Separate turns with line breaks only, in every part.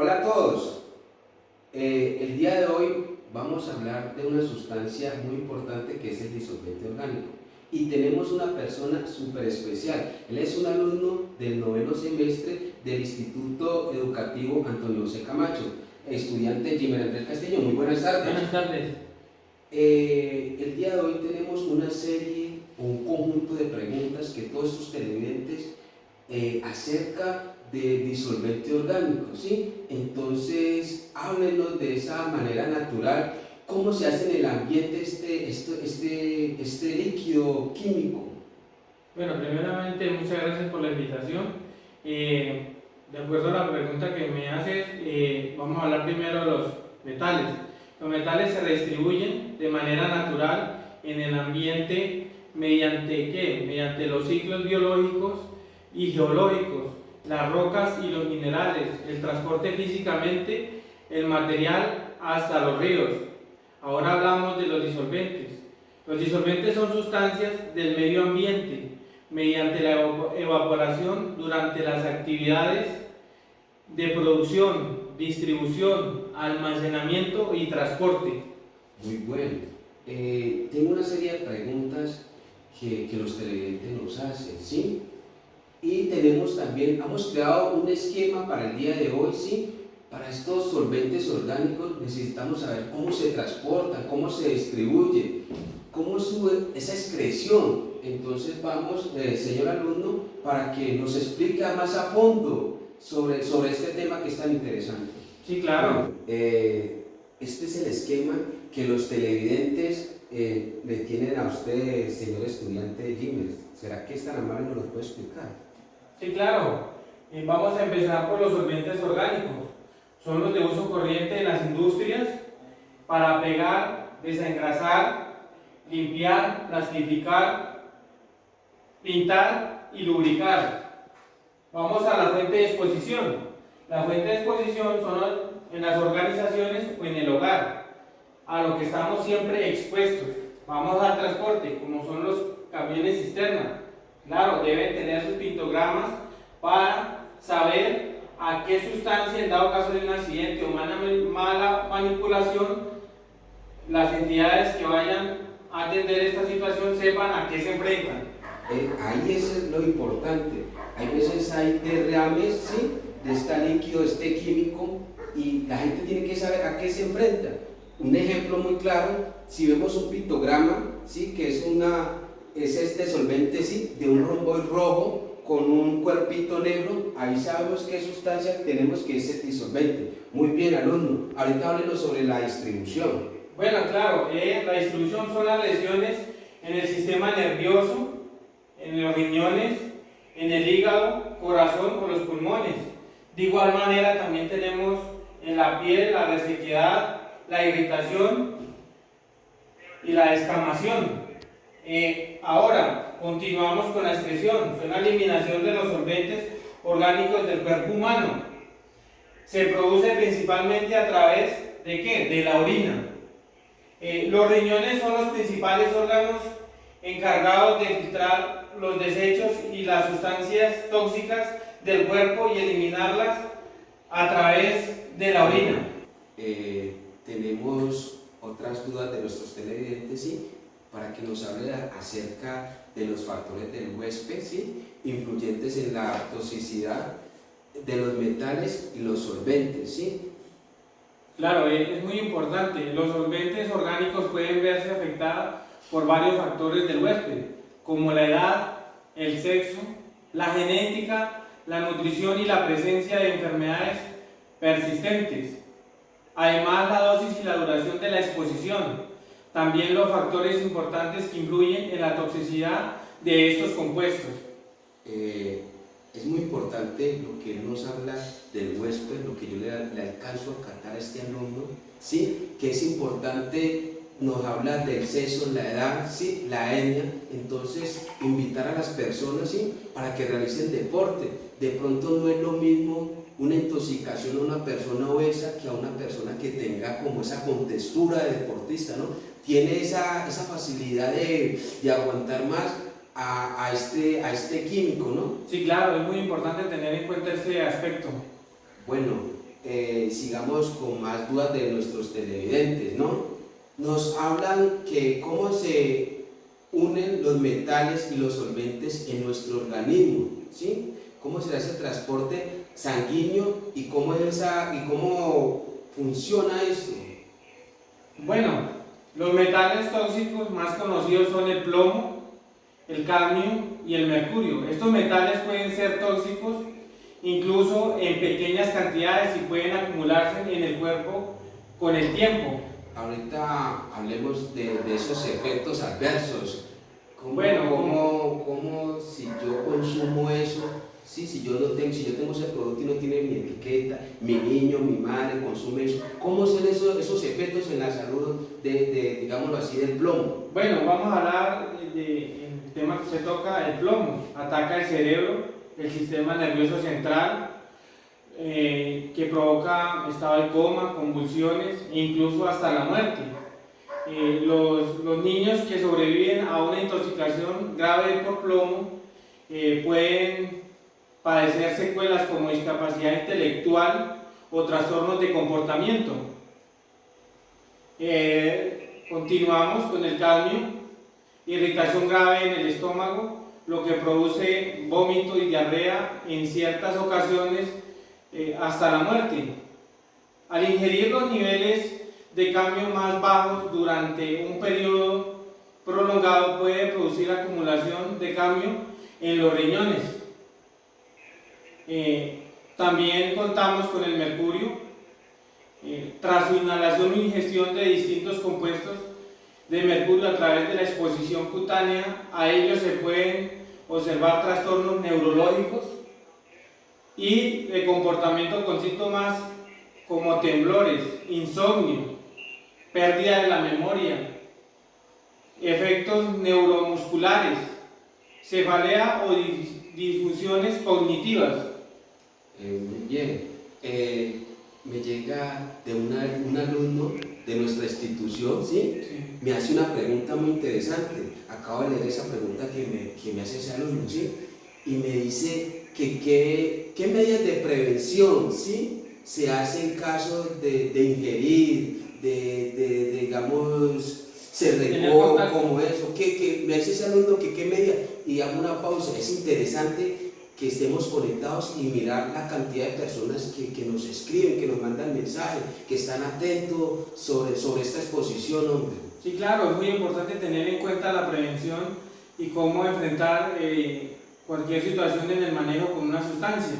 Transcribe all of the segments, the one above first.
Hola a todos. El día de hoy vamos a hablar de una sustancia muy importante que es el disolvente orgánico. Y tenemos una persona súper especial. Él es un alumno del noveno semestre del Instituto Educativo Antonio José Camacho, estudiante Jimmer Andrés Castillo. Muy buenas tardes.
Buenas tardes.
El día de hoy tenemos una serie o un conjunto de preguntas que todos estos televidentes acerca de disolvente orgánico, ¿sí? Entonces, háblenos de esa manera natural, cómo se hace en el ambiente este líquido químico.
Bueno, primeramente, muchas gracias por la invitación. De acuerdo a la pregunta que me haces, vamos a hablar primero de los metales. Los metales se redistribuyen de manera natural en el ambiente mediante ¿qué? Mediante los ciclos biológicos y geológicos, las rocas y los minerales, el transporte físicamente, el material hasta los ríos. Ahora hablamos de los disolventes. Los disolventes son sustancias del medio ambiente mediante la evaporación durante las actividades de producción, distribución, almacenamiento y transporte.
Muy bueno. Tengo una serie de preguntas que los televidentes nos hacen, ¿sí? Y tenemos también, hemos creado un esquema para el día de hoy, ¿sí? Para estos solventes orgánicos necesitamos saber cómo se transportan, cómo se distribuye, cómo sube esa excreción. Entonces vamos, señor alumno, para que nos explique más a fondo sobre este tema que es tan interesante.
Sí, claro.
Bueno, este es el esquema que los televidentes le tienen a usted, señor estudiante de Jimmer. ¿Será que es tan amable y nos lo puede explicar?
Sí, claro. Vamos a empezar por los solventes orgánicos. Son los de uso corriente en las industrias para pegar, desengrasar, limpiar, plastificar, pintar y lubricar. Vamos a la fuente de exposición. La fuente de exposición son en las organizaciones o en el hogar, a lo que estamos siempre expuestos. Vamos al transporte, como son los camiones cisterna. Claro, deben tener sus pictogramas para saber a qué sustancia, en dado caso de un accidente o mala manipulación, las entidades que vayan a atender esta situación sepan a qué se enfrentan.
Ahí es lo importante. Hay veces hay derrames, ¿sí?, de este líquido, este químico, y la gente tiene que saber a qué se enfrenta. Un ejemplo muy claro, si vemos un pictograma, ¿sí?, que es este solvente, ¿sí?, de un romboide rojo con un cuerpito negro, ahí sabemos qué sustancia tenemos, que es el disolvente. Muy bien, alumno. Ahorita háblenos sobre la distribución.
Bueno, claro, la distribución son las lesiones en el sistema nervioso, en los riñones, en el hígado, corazón o los pulmones. De igual manera también tenemos en la piel la resequedad, la irritación y la descamación. Ahora continuamos con la excreción, son la eliminación de los solventes orgánicos del cuerpo humano. Se produce principalmente a través de ¿qué? De la orina. Los riñones son los principales órganos encargados de filtrar los desechos y las sustancias tóxicas del cuerpo y eliminarlas a través de la orina.
Tenemos otras dudas de nuestros televidentes, ¿sí?, para que nos hable acerca de los factores del huésped, ¿sí?, influyentes en la toxicidad de los metales y los solventes, ¿sí?
Claro, es muy importante. Los solventes orgánicos pueden verse afectados por varios factores del huésped, como la edad, el sexo, la genética, la nutrición y la presencia de enfermedades persistentes. Además, la dosis y la duración de la exposición. También los factores importantes que influyen en la toxicidad de estos compuestos.
Es muy importante lo que él nos habla del huésped, lo que yo le alcanzo a captar a este alumno, ¿sí?, que es importante. Nos habla del sexo, la edad, ¿sí?, la etnia. Entonces, invitar a las personas, ¿sí?, para que realicen deporte. De pronto no es lo mismo una intoxicación a una persona obesa que a una persona que tenga como esa contextura de deportista, ¿no? Tiene esa facilidad de aguantar más a este químico, ¿no?
Sí, claro, es muy importante tener en cuenta este aspecto.
Bueno, sigamos con más dudas de nuestros televidentes, ¿no? Nos hablan que cómo se unen los metales y los solventes en nuestro organismo, ¿sí? ¿Cómo será ese transporte sanguíneo y cómo funciona esto?
Bueno, los metales tóxicos más conocidos son el plomo, el cadmio y el mercurio. Estos metales pueden ser tóxicos incluso en pequeñas cantidades y pueden acumularse en el cuerpo con el tiempo.
Ahorita hablemos de esos efectos adversos. ¿Cómo si yo consumo eso? Sí, si yo tengo ese producto y no tiene mi etiqueta, mi niño, mi madre consume eso, ¿cómo son esos efectos en la salud digámoslo así, del plomo?
Bueno, vamos a hablar del tema que se toca, el plomo. Ataca el cerebro, el sistema nervioso central, que provoca estado de coma, convulsiones e incluso hasta la muerte. Los niños que sobreviven a una intoxicación grave por plomo pueden padecer secuelas como discapacidad intelectual o trastornos de comportamiento. Continuamos con el cadmio, irritación grave en el estómago, lo que produce vómito y diarrea en ciertas ocasiones hasta la muerte. Al ingerir los niveles de cadmio más bajos durante un periodo prolongado puede producir acumulación de cadmio en los riñones. También contamos con el mercurio. Tras su inhalación o ingestión de distintos compuestos de mercurio a través de la exposición cutánea, a ellos se pueden observar trastornos neurológicos y de comportamiento con síntomas como temblores, insomnio, pérdida de la memoria, efectos neuromusculares, cefalea o disfunciones cognitivas.
Muy bien. Me llega de un alumno de nuestra institución, ¿sí?
Sí.
Me hace una pregunta muy interesante. Acabo de leer esa pregunta que me hace ese alumno, ¿sí? Y me dice que qué medidas de prevención, ¿sí?, se hacen en caso de ingerir, digamos, se regó, como eso, que me hace ese alumno que qué medidas, y hago una pausa. Es interesante que estemos conectados y mirar la cantidad de personas que nos escriben, que nos mandan mensajes, que están atentos sobre esta exposición, hombre.
Sí, claro, es muy importante tener en cuenta la prevención y cómo enfrentar cualquier situación en el manejo con una sustancia.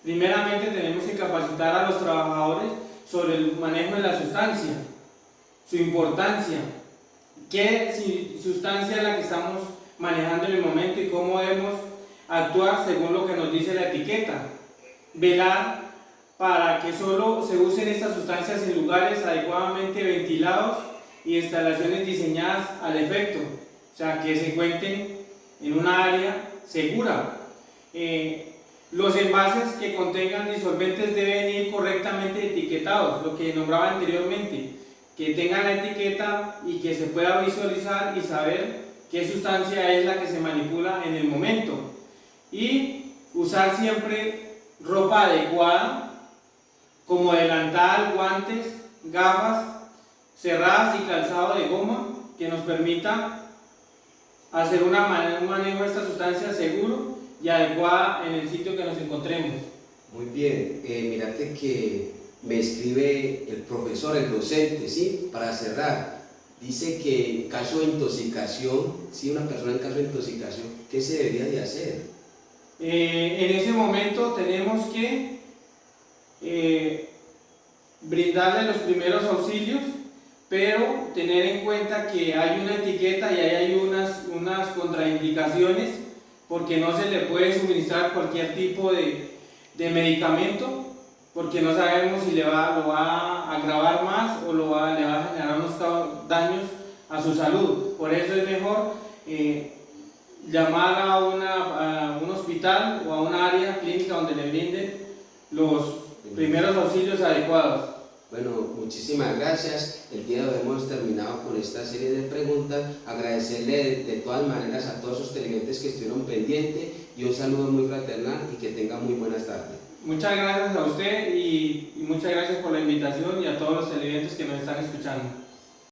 Primeramente tenemos que capacitar a los trabajadores sobre el manejo de la sustancia, su importancia, qué sustancia es la que estamos manejando en el momento y cómo debemos actuar según lo que nos dice la etiqueta. Velar para que solo se usen estas sustancias en lugares adecuadamente ventilados y instalaciones diseñadas al efecto, o sea, que se encuentren en una área segura. Los envases que contengan disolventes deben ir correctamente etiquetados, lo que nombraba anteriormente, que tengan la etiqueta y que se pueda visualizar y saber qué sustancia es la que se manipula en el momento. Y usar siempre ropa adecuada, como delantal, guantes, gafas cerradas y calzado de goma, que nos permita hacer un manejo de esta sustancia seguro y adecuada en el sitio que nos encontremos.
Muy bien, mírate que me escribe el profesor, el docente, ¿sí?, para cerrar. Dice que en caso de intoxicación, ¿sí?, una persona en caso de intoxicación, ¿qué se debería de hacer?
En ese momento tenemos que brindarle los primeros auxilios, pero tener en cuenta que hay una etiqueta y ahí hay unas contraindicaciones, porque no se le puede suministrar cualquier tipo de medicamento, porque no sabemos si lo va a agravar más o le va a generar unos daños a su salud. Por eso es mejor llamar a un hospital o a una área clínica donde le brinden los primeros auxilios adecuados.
Bueno, muchísimas gracias. El día de hoy hemos terminado con esta serie de preguntas. Agradecerle de todas maneras a todos los televidentes que estuvieron pendientes y un saludo muy fraternal y que tengan muy buenas tardes.
Muchas gracias a usted y muchas gracias por la invitación y a todos los televidentes que nos están escuchando.